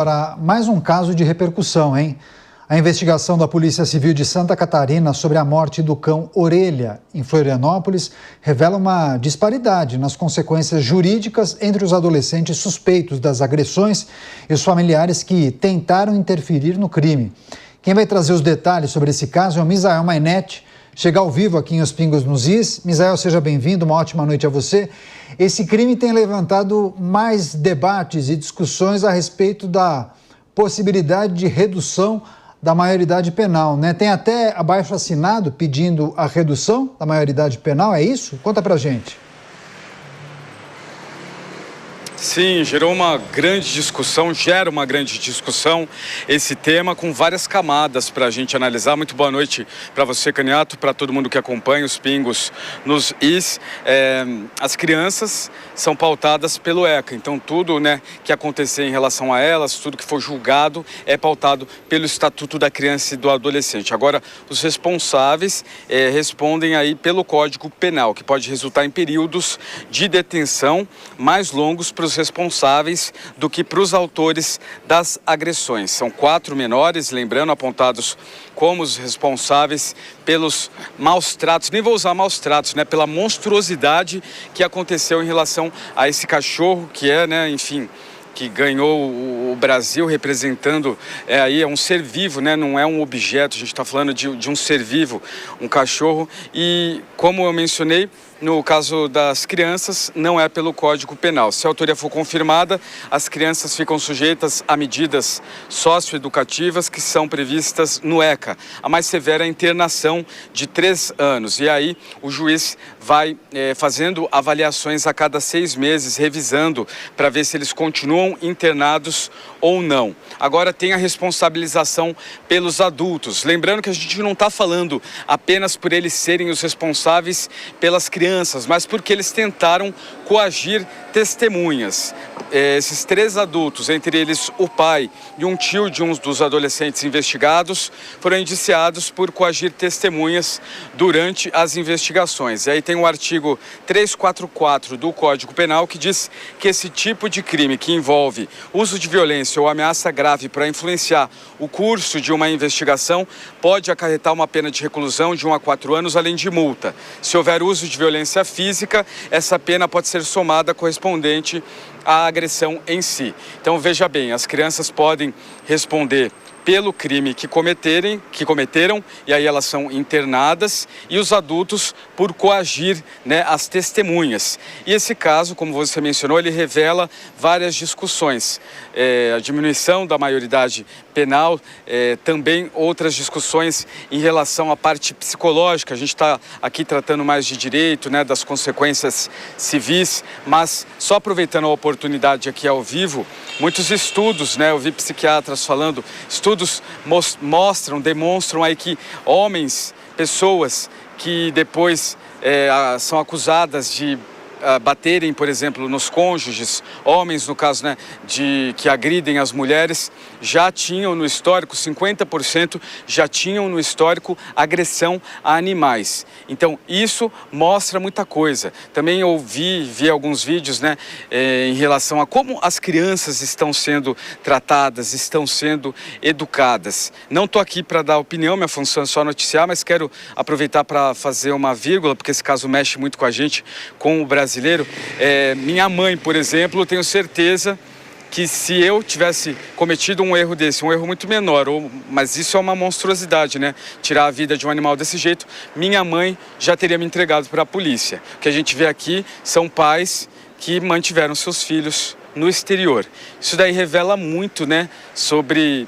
Para mais um caso de repercussão, hein? A investigação da Polícia Civil de Santa Catarina sobre a morte do cão Orelha, em Florianópolis, revela uma disparidade nas consequências jurídicas entre os adolescentes suspeitos das agressões e os familiares que tentaram interferir no crime. Quem vai trazer os detalhes sobre esse caso é o Misael Mainetti, chega ao vivo aqui em Os Pingos nos Is. Misael, seja bem-vindo, uma ótima noite a você. Esse crime tem levantado mais debates e discussões a respeito da possibilidade de redução da maioridade penal, né? Tem até abaixo-assinado pedindo a redução da maioridade penal, é isso? Conta pra gente. Sim, gera uma grande discussão esse tema com várias camadas para a gente analisar. Muito boa noite para você, Caniato, para todo mundo que acompanha Os Pingos nos Is. As crianças são pautadas pelo ECA, então tudo, né, que acontecer em relação a elas, tudo que for julgado é pautado pelo Estatuto da Criança e do Adolescente. Agora, os responsáveis respondem aí pelo Código Penal, que pode resultar em períodos de detenção mais longos para os responsáveis do que para os autores das agressões. São 4 menores, lembrando, apontados como os responsáveis pelos maus tratos, nem vou usar maus tratos, né, pela monstruosidade que aconteceu em relação a esse cachorro que enfim, que ganhou o Brasil representando, aí é um ser vivo, né? Não é um objeto, a gente está falando de um ser vivo, um cachorro. E como eu mencionei, no caso das crianças, não é pelo Código Penal. Se a autoria for confirmada, as crianças ficam sujeitas a medidas socioeducativas que são previstas no ECA. A mais severa é a internação de 3 anos. E aí o juiz vai fazendo avaliações a cada 6 meses, revisando para ver se eles continuam internados ou não. Agora tem a responsabilização pelos adultos. Lembrando que a gente não está falando apenas por eles serem os responsáveis pelas crianças, mas porque eles tentaram coagir testemunhas. Esses 3 adultos, entre eles o pai e um tio de um dos adolescentes investigados, foram indiciados por coagir testemunhas durante as investigações. E aí tem o artigo 344 do Código Penal que diz que esse tipo de crime que envolve uso de violência ou ameaça grave para influenciar o curso de uma investigação pode acarretar uma pena de reclusão de 1 a 4 anos, além de multa. Se houver uso de violência física, essa pena pode ser somada correspondente à agressão em si. Então, veja bem, as crianças podem responder pelo crime que cometeram, e aí elas são internadas, e os adultos por coagir, né, as testemunhas. E esse caso, como você mencionou, ele revela várias discussões. A diminuição da maioridade penal, também outras discussões em relação à parte psicológica. A gente está aqui tratando mais de direito, né, das consequências civis, mas só aproveitando a oportunidade aqui ao vivo, muitos estudos, né, eu vi psiquiatras falando, estudos demonstram aí que homens, pessoas que depois são acusadas de baterem, por exemplo, nos cônjuges, homens, no caso, né, que agridem as mulheres, já tinham no histórico, 50% já tinham no histórico agressão a animais. Então, isso mostra muita coisa. Também vi alguns vídeos, né, em relação a como as crianças estão sendo tratadas, estão sendo educadas. Não estou aqui para dar opinião, minha função é só noticiar, mas quero aproveitar para fazer uma vírgula, porque esse caso mexe muito com a gente, com o brasileiro. Minha mãe, por exemplo, eu tenho certeza que se eu tivesse cometido um erro desse, um erro muito menor, mas isso é uma monstruosidade, né? Tirar a vida de um animal desse jeito, minha mãe já teria me entregado para a polícia. O que a gente vê aqui são pais que mantiveram seus filhos no exterior. Isso daí revela muito, né, sobre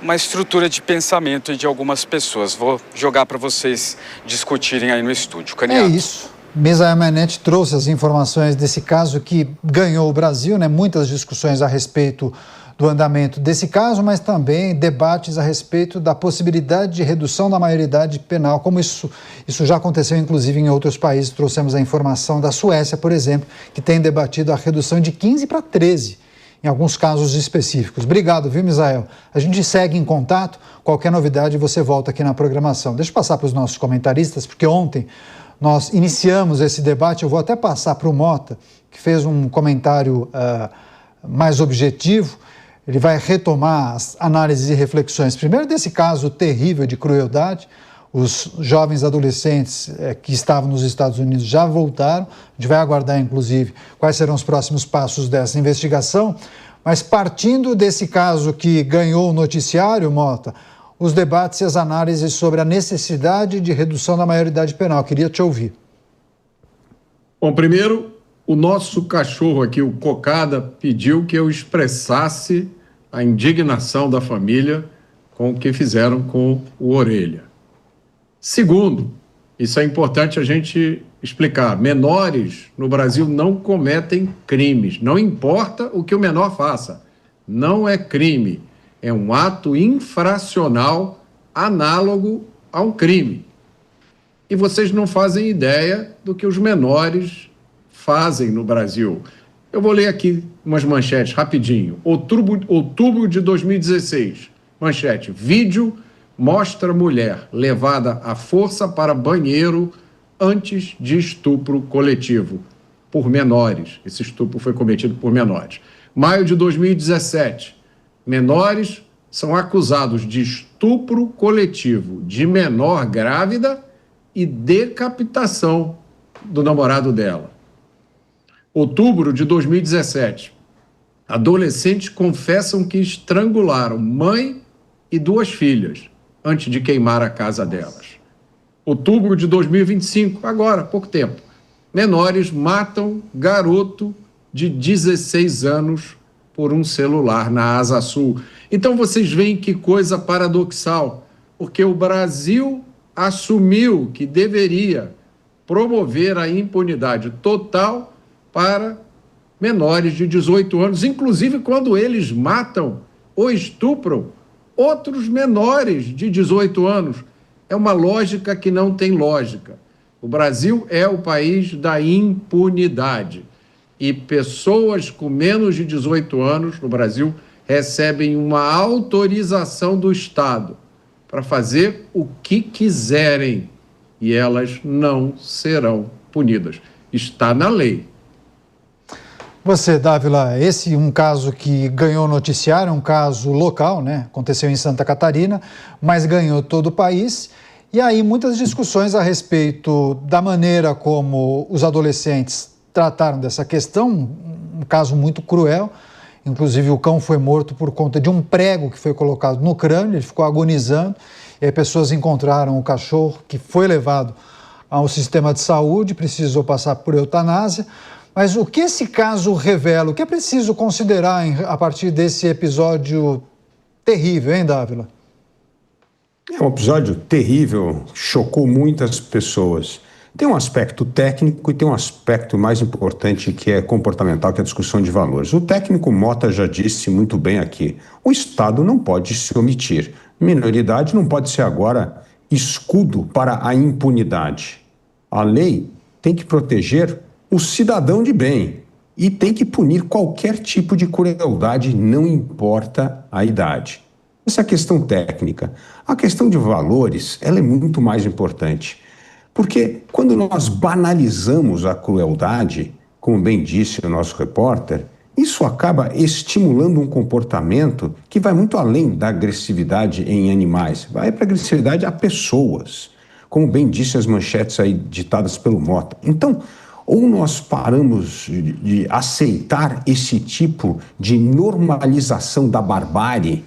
uma estrutura de pensamento de algumas pessoas. Vou jogar para vocês discutirem aí no estúdio. Caniato. É isso. Misael Mainetti trouxe as informações desse caso que ganhou o Brasil, né? Muitas discussões a respeito do andamento desse caso, mas também debates a respeito da possibilidade de redução da maioridade penal, como isso já aconteceu inclusive em outros países. Trouxemos a informação da Suécia, por exemplo, que tem debatido a redução de 15 para 13 em alguns casos específicos. Obrigado, viu, Misael? A gente segue em contato. Qualquer novidade você volta aqui na programação. Deixa eu passar para os nossos comentaristas, porque ontem nós iniciamos esse debate. Eu vou até passar para o Mota, que fez um comentário mais objetivo. Ele vai retomar as análises e reflexões, primeiro desse caso terrível de crueldade. Os jovens adolescentes que estavam nos Estados Unidos já voltaram. A gente vai aguardar, inclusive, quais serão os próximos passos dessa investigação. Mas partindo desse caso que ganhou o noticiário, Mota, os debates e as análises sobre a necessidade de redução da maioridade penal. Eu queria te ouvir. Bom, primeiro, o nosso cachorro aqui, o Cocada, pediu que eu expressasse a indignação da família com o que fizeram com o Orelha. Segundo, isso é importante a gente explicar, menores no Brasil não cometem crimes, não importa o que o menor faça, não é crime, é um ato infracional análogo a um crime. E vocês não fazem ideia do que os menores fazem no Brasil. Eu vou ler aqui umas manchetes rapidinho. Outubro de 2016, manchete, vídeo mostra mulher levada à força para banheiro antes de estupro coletivo por menores. Esse estupro foi cometido por menores. Maio de 2017, menores são acusados de estupro coletivo de menor grávida e decapitação do namorado dela. Outubro de 2017, adolescentes confessam que estrangularam mãe e 2 filhas antes de queimar a casa delas. Outubro de 2025, agora, há pouco tempo, menores matam garoto de 16 anos por um celular na Asa Sul. Então vocês veem que coisa paradoxal, porque o Brasil assumiu que deveria promover a impunidade total para menores de 18 anos, inclusive quando eles matam ou estupram outros menores de 18 anos. É uma lógica que não tem lógica. O Brasil é o país da impunidade. E pessoas com menos de 18 anos no Brasil recebem uma autorização do Estado para fazer o que quiserem e elas não serão punidas. Está na lei. Você, Dávila, esse é um caso que ganhou noticiário, um caso local, né? Aconteceu em Santa Catarina, mas ganhou todo o país. E aí muitas discussões a respeito da maneira como os adolescentes trataram dessa questão, um caso muito cruel. Inclusive o cão foi morto por conta de um prego que foi colocado no crânio, ele ficou agonizando. E aí pessoas encontraram o cachorro que foi levado ao sistema de saúde, precisou passar por eutanásia. Mas o que esse caso revela? O que é preciso considerar a partir desse episódio terrível, hein, Dávila? É um episódio terrível, chocou muitas pessoas. Tem um aspecto técnico e tem um aspecto mais importante que é comportamental, que é a discussão de valores. O técnico, Mota já disse muito bem aqui, o Estado não pode se omitir. Minoridade não pode ser agora escudo para a impunidade. A lei tem que proteger o cidadão de bem e tem que punir qualquer tipo de crueldade, não importa a idade. Essa é a questão técnica. A questão de valores, ela é muito mais importante. Porque quando nós banalizamos a crueldade, como bem disse o nosso repórter, isso acaba estimulando um comportamento que vai muito além da agressividade em animais, vai para a agressividade a pessoas, como bem disse as manchetes aí ditadas pelo Mota. Então, ou nós paramos de aceitar esse tipo de normalização da barbárie,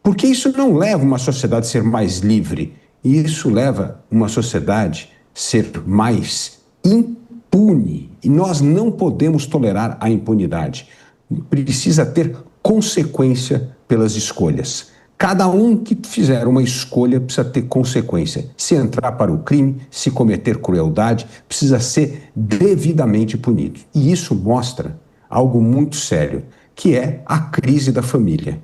porque isso não leva uma sociedade a ser mais livre, isso leva uma sociedade a ser mais impune. E nós não podemos tolerar a impunidade. Precisa ter consequência pelas escolhas. Cada um que fizer uma escolha precisa ter consequência. Se entrar para o crime, se cometer crueldade, precisa ser devidamente punido. E isso mostra algo muito sério, que é a crise da família.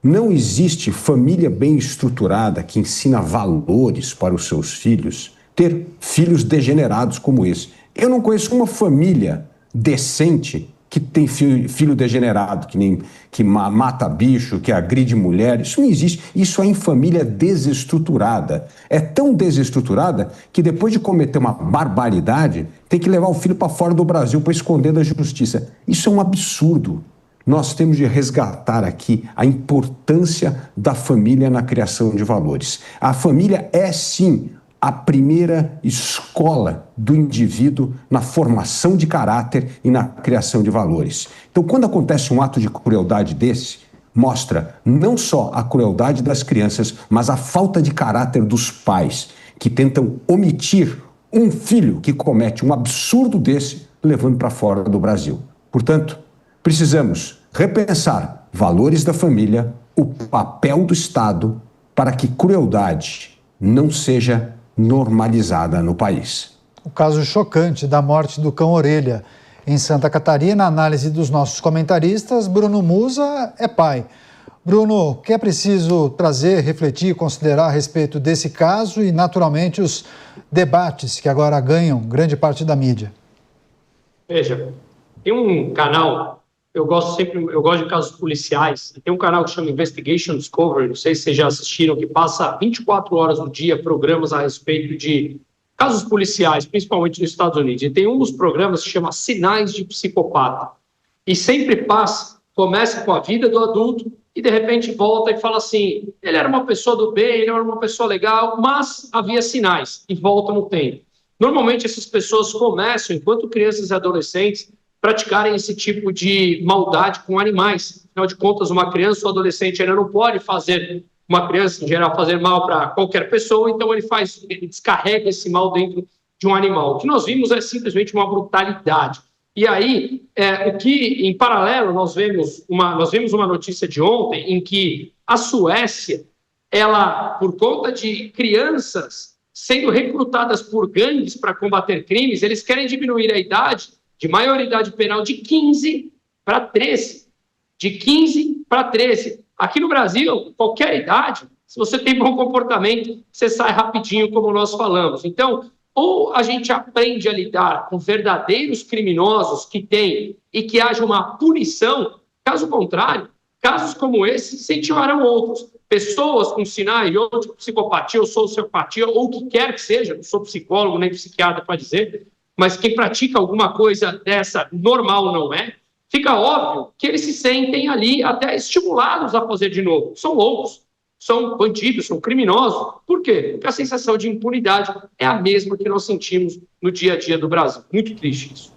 Não existe família bem estruturada que ensina valores para os seus filhos, ter filhos degenerados como esse. Eu não conheço uma família decente que tem filho degenerado, que mata bicho, que agride mulher. Isso não existe. Isso é em família desestruturada. É tão desestruturada que depois de cometer uma barbaridade, tem que levar o filho para fora do Brasil para esconder da justiça. Isso é um absurdo. nós temos de resgatar aqui a importância da família na criação de valores. A família é, sim, a primeira escola do indivíduo na formação de caráter e na criação de valores. Então, quando acontece um ato de crueldade desse, mostra não só a crueldade das crianças, mas a falta de caráter dos pais, que tentam omitir um filho que comete um absurdo desse, levando para fora do Brasil. Portanto, precisamos repensar valores da família, o papel do Estado, para que crueldade não seja normalizada no país. O caso chocante da morte do cão Orelha em Santa Catarina, a análise dos nossos comentaristas. Bruno Musa é pai. Bruno, o que é preciso trazer, refletir, considerar a respeito desse caso e, naturalmente, os debates que agora ganham grande parte da mídia? Veja, tem um canal, eu gosto de casos policiais, tem um canal que chama Investigation Discovery, não sei se vocês já assistiram, que passa 24 horas do dia programas a respeito de casos policiais, principalmente nos Estados Unidos. E tem um dos programas que chama Sinais de Psicopata. E sempre começa com a vida do adulto e, de repente, volta e fala assim, ele era uma pessoa do bem, ele era uma pessoa legal, mas havia sinais, e volta no tempo. Normalmente, essas pessoas começam, enquanto crianças e adolescentes, praticarem esse tipo de maldade com animais. Afinal de contas, uma criança ou adolescente ainda não pode fazer, uma criança, em geral, fazer mal para qualquer pessoa, então ele descarrega esse mal dentro de um animal. O que nós vimos é simplesmente uma brutalidade. E aí, o que, em paralelo, nós vimos uma notícia de ontem em que a Suécia, ela, por conta de crianças sendo recrutadas por gangues para combater crimes, eles querem diminuir a idade de maioridade penal de 15 para 13. De 15 para 13. Aqui no Brasil, qualquer idade, se você tem bom comportamento, você sai rapidinho, como nós falamos. Então, ou a gente aprende a lidar com verdadeiros criminosos que tem e que haja uma punição, caso contrário, casos como esse incentivarão outros. Pessoas com sinais ou de psicopatia ou sociopatia, ou o que quer que seja, não sou psicólogo nem psiquiatra para dizer, mas quem pratica alguma coisa dessa normal não é, fica óbvio que eles se sentem ali até estimulados a fazer de novo. São loucos, são bandidos, são criminosos. Por quê? Porque a sensação de impunidade é a mesma que nós sentimos no dia a dia do Brasil. Muito triste isso.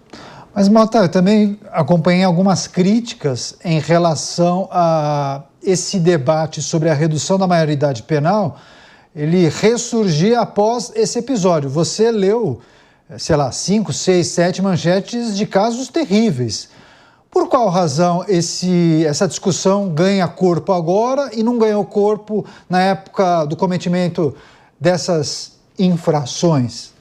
Mas, Mota, eu também acompanhei algumas críticas em relação a esse debate sobre a redução da maioridade penal. Ele ressurgia após esse episódio. Você leu, 5, 6, 7 manchetes de casos terríveis. Por qual razão essa discussão ganha corpo agora e não ganhou corpo na época do cometimento dessas infrações?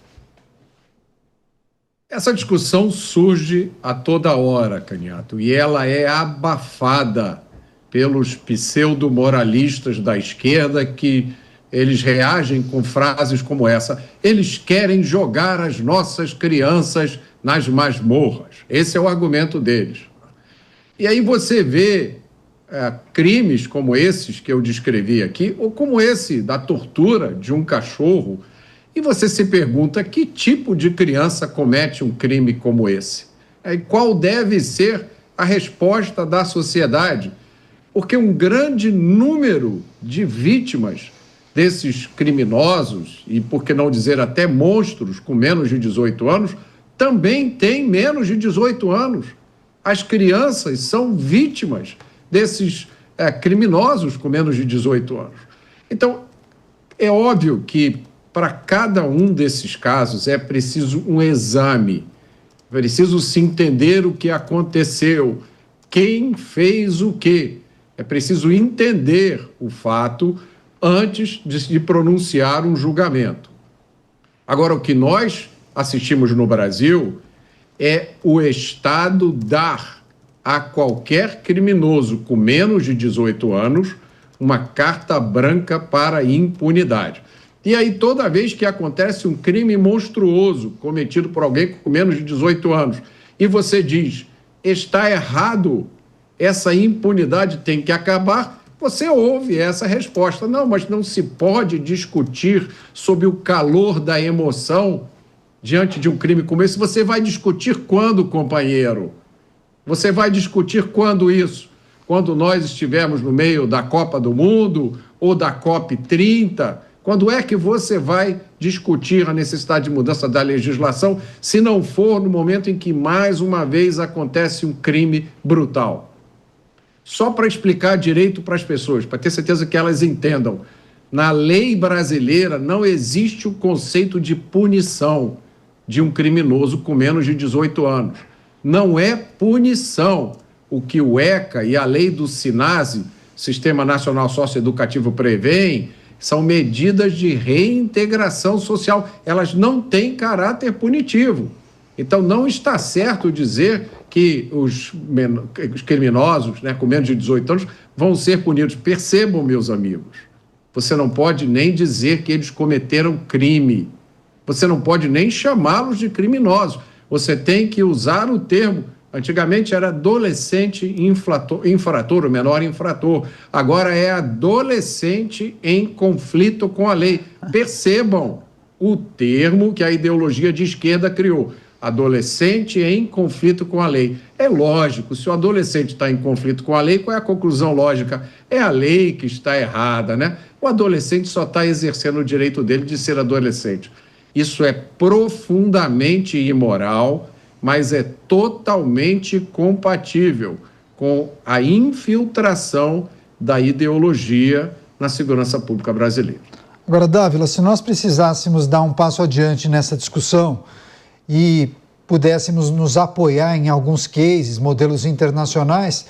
Essa discussão surge a toda hora, Caniato, e ela é abafada pelos pseudo-moralistas da esquerda que eles reagem com frases como essa. Eles querem jogar as nossas crianças nas masmorras. Esse é o argumento deles. E aí você vê crimes como esses que eu descrevi aqui, ou como esse da tortura de um cachorro, e você se pergunta que tipo de criança comete um crime como esse? E qual deve ser a resposta da sociedade? Porque um grande número de vítimas desses criminosos, e por que não dizer até monstros com menos de 18 anos, também tem menos de 18 anos. As crianças são vítimas desses criminosos com menos de 18 anos. Então, é óbvio que para cada um desses casos é preciso um exame, preciso se entender o que aconteceu, quem fez o quê. É preciso entender o fato antes de pronunciar um julgamento. Agora, o que nós assistimos no Brasil é o Estado dar a qualquer criminoso com menos de 18 anos uma carta branca para impunidade. E aí, toda vez que acontece um crime monstruoso cometido por alguém com menos de 18 anos, e você diz, está errado, essa impunidade tem que acabar, você ouve essa resposta. Não, mas não se pode discutir sob o calor da emoção diante de um crime como esse. Você vai discutir quando, companheiro? Você vai discutir quando isso? Quando nós estivermos no meio da Copa do Mundo ou da COP30? Quando é que você vai discutir a necessidade de mudança da legislação, se não for no momento em que, mais uma vez, acontece um crime brutal? Só para explicar direito para as pessoas, para ter certeza que elas entendam. Na lei brasileira não existe o conceito de punição de um criminoso com menos de 18 anos. Não é punição. O que o ECA e a lei do SINASE, Sistema Nacional Socioeducativo, prevêem são medidas de reintegração social. Elas não têm caráter punitivo. Então, não está certo dizer que os criminosos, né, com menos de 18 anos vão ser punidos. Percebam, meus amigos, você não pode nem dizer que eles cometeram crime. Você não pode nem chamá-los de criminosos. Você tem que usar o termo. Antigamente era adolescente infrator, o menor infrator. Agora é adolescente em conflito com a lei. Percebam o termo que a ideologia de esquerda criou. Adolescente em conflito com a lei. É lógico, se o adolescente está em conflito com a lei, qual é a conclusão lógica? É a lei que está errada, né? O adolescente só está exercendo o direito dele de ser adolescente. Isso é profundamente imoral, mas é totalmente compatível com a infiltração da ideologia na segurança pública brasileira. Agora, Dávila, se nós precisássemos dar um passo adiante nessa discussão e pudéssemos nos apoiar em alguns cases, modelos internacionais,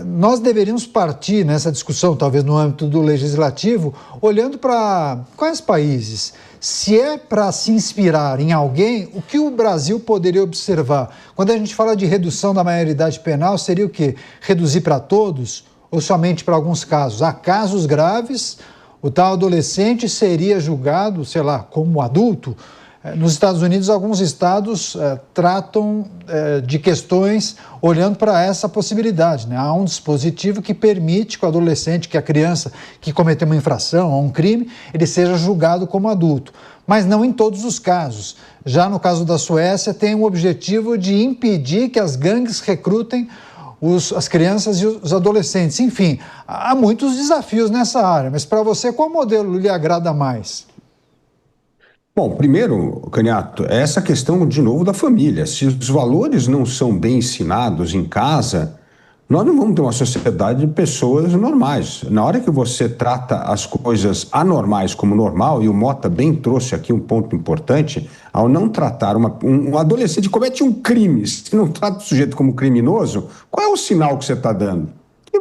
nós deveríamos partir nessa discussão, talvez no âmbito do legislativo, olhando para quais países. Se é para se inspirar em alguém, o que o Brasil poderia observar? Quando a gente fala de redução da maioridade penal, seria o quê? Reduzir para todos ou somente para alguns casos? Há casos graves, o tal adolescente seria julgado, sei lá, como adulto. Nos Estados Unidos, alguns estados tratam de questões olhando para essa possibilidade, né? Há um dispositivo que permite que o adolescente, que a criança que cometeu uma infração ou um crime, ele seja julgado como adulto. Mas não em todos os casos. Já no caso da Suécia, tem o objetivo de impedir que as gangues recrutem as crianças e os adolescentes. Enfim, há muitos desafios nessa área. Mas para você, qual modelo lhe agrada mais? Bom, primeiro, Canhato, é essa questão, de novo, da família. Se os valores não são bem ensinados em casa, nós não vamos ter uma sociedade de pessoas normais. Na hora que você trata as coisas anormais como normal, e o Mota bem trouxe aqui um ponto importante, ao não tratar um adolescente que comete um crime, se não trata o sujeito como criminoso, qual é o sinal que você está dando?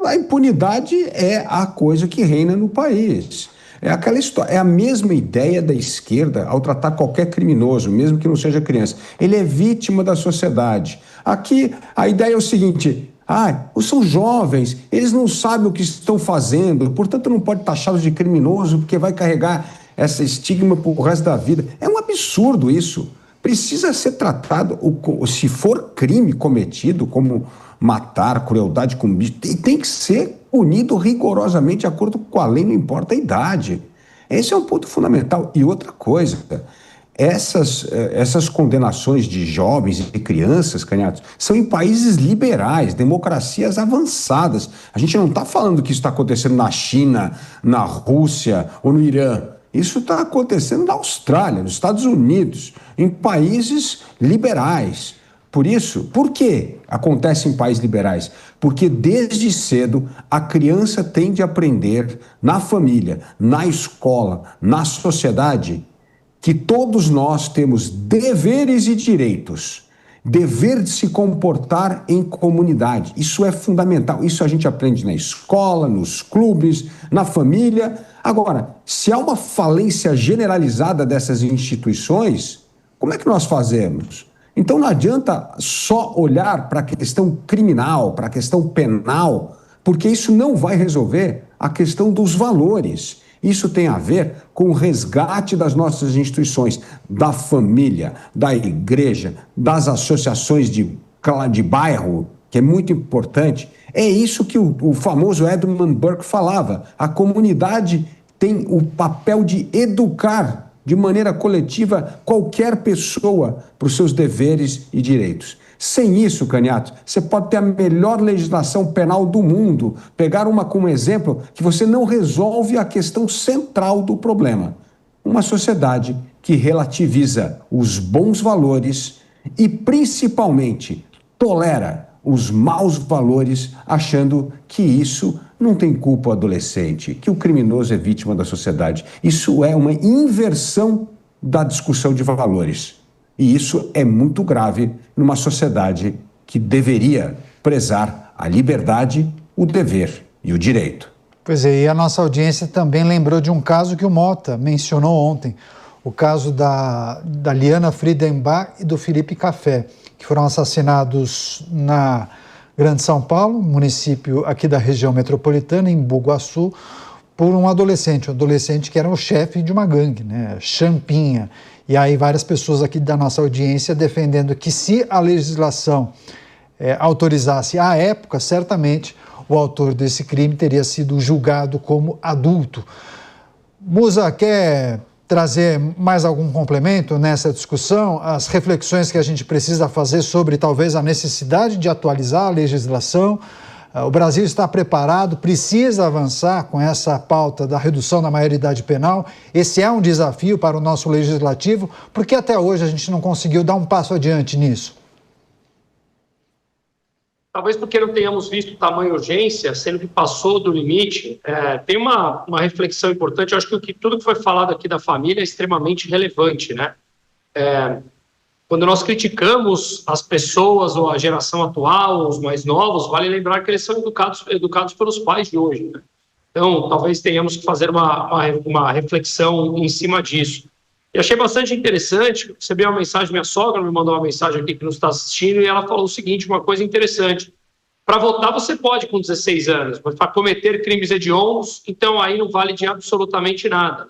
A impunidade é a coisa que reina no país. É aquela história, é a mesma ideia da esquerda ao tratar qualquer criminoso, mesmo que não seja criança. Ele é vítima da sociedade. Aqui, a ideia é o seguinte: são jovens, eles não sabem o que estão fazendo, portanto não pode taxá-los de criminoso, porque vai carregar esse estigma por o resto da vida. É um absurdo isso. Precisa ser tratado, se for crime cometido, como matar, crueldade com bicho, tem que ser punido rigorosamente de acordo com a lei, não importa a idade. Esse é um ponto fundamental. E outra coisa, essas condenações de jovens e crianças, Canhatos, são em países liberais, democracias avançadas. A gente não está falando que isso está acontecendo na China, na Rússia ou no Irã. Isso está acontecendo na Austrália, nos Estados Unidos, em países liberais. Por isso, por que acontece em países liberais? Porque desde cedo a criança tem de aprender na família, na escola, na sociedade, que todos nós temos deveres e direitos. Dever de se comportar em comunidade. Isso é fundamental. Isso a gente aprende na escola, nos clubes, na família. Agora, se há uma falência generalizada dessas instituições, como é que nós fazemos? Então não adianta só olhar para a questão criminal, para a questão penal, porque isso não vai resolver a questão dos valores. Isso tem a ver com o resgate das nossas instituições, da família, da igreja, das associações de bairro, que é muito importante. É isso que o famoso Edmund Burke falava. A comunidade tem o papel de educar de maneira coletiva qualquer pessoa para os seus deveres e direitos. Sem isso, Caniato, você pode ter a melhor legislação penal do mundo, pegar uma como exemplo que você não resolve a questão central do problema. Uma sociedade que relativiza os bons valores e, principalmente, tolera os maus valores, achando que isso não tem culpa o adolescente, que o criminoso é vítima da sociedade. Isso é uma inversão da discussão de valores. E isso é muito grave numa sociedade que deveria prezar a liberdade, o dever e o direito. Pois é, e a nossa audiência também lembrou de um caso que o Mota mencionou ontem, o caso da Liana Friedenbach e do Felipe Café, que foram assassinados na Grande São Paulo, município aqui da região metropolitana, em Bugaçu, por um adolescente que era o chefe de uma gangue, né, Champinha. E aí várias pessoas aqui da nossa audiência defendendo que se a legislação autorizasse à época, certamente o autor desse crime teria sido julgado como adulto. Musa, quer trazer mais algum complemento nessa discussão? As reflexões que a gente precisa fazer sobre talvez a necessidade de atualizar a legislação. O Brasil está preparado, precisa avançar com essa pauta da redução da maioridade penal. Esse é um desafio para o nosso legislativo, porque até hoje a gente não conseguiu dar um passo adiante nisso. Talvez porque não tenhamos visto tamanha urgência, sendo que passou do limite. Tem uma reflexão importante. Eu acho que tudo que foi falado aqui da família é extremamente relevante, né? Quando nós criticamos as pessoas ou a geração atual, os mais novos, vale lembrar que eles são educados pelos pais de hoje, né? Então, talvez tenhamos que fazer uma reflexão em cima disso. E achei bastante interessante, recebi uma mensagem, minha sogra me mandou uma mensagem aqui que nos está assistindo, e ela falou o seguinte, uma coisa interessante: para votar você pode com 16 anos, mas para cometer crimes hediondos, então aí não vale de absolutamente nada.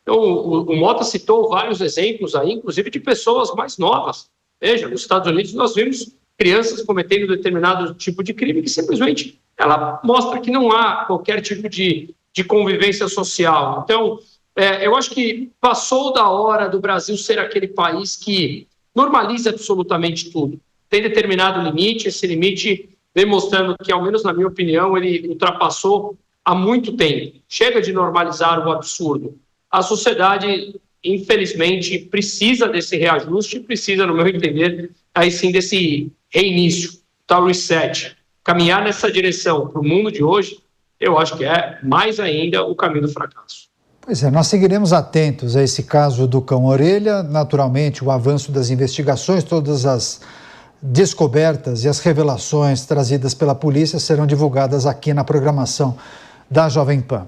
Então, o Mota citou vários exemplos aí, inclusive de pessoas mais novas. Veja, nos Estados Unidos nós vimos crianças cometendo determinado tipo de crime que simplesmente ela mostra que não há qualquer tipo de convivência social. Então, eu acho que passou da hora do Brasil ser aquele país que normaliza absolutamente tudo. Tem determinado limite, esse limite vem mostrando que, ao menos na minha opinião, ele ultrapassou há muito tempo. Chega de normalizar o absurdo. A sociedade, infelizmente, precisa desse reajuste, precisa, no meu entender, aí sim desse reinício, tal reset. Caminhar nessa direção para o mundo de hoje, eu acho que é mais ainda o caminho do fracasso. Pois é, nós seguiremos atentos a esse caso do cão orelha, naturalmente o avanço das investigações, todas as descobertas e as revelações trazidas pela polícia serão divulgadas aqui na programação da Jovem Pan.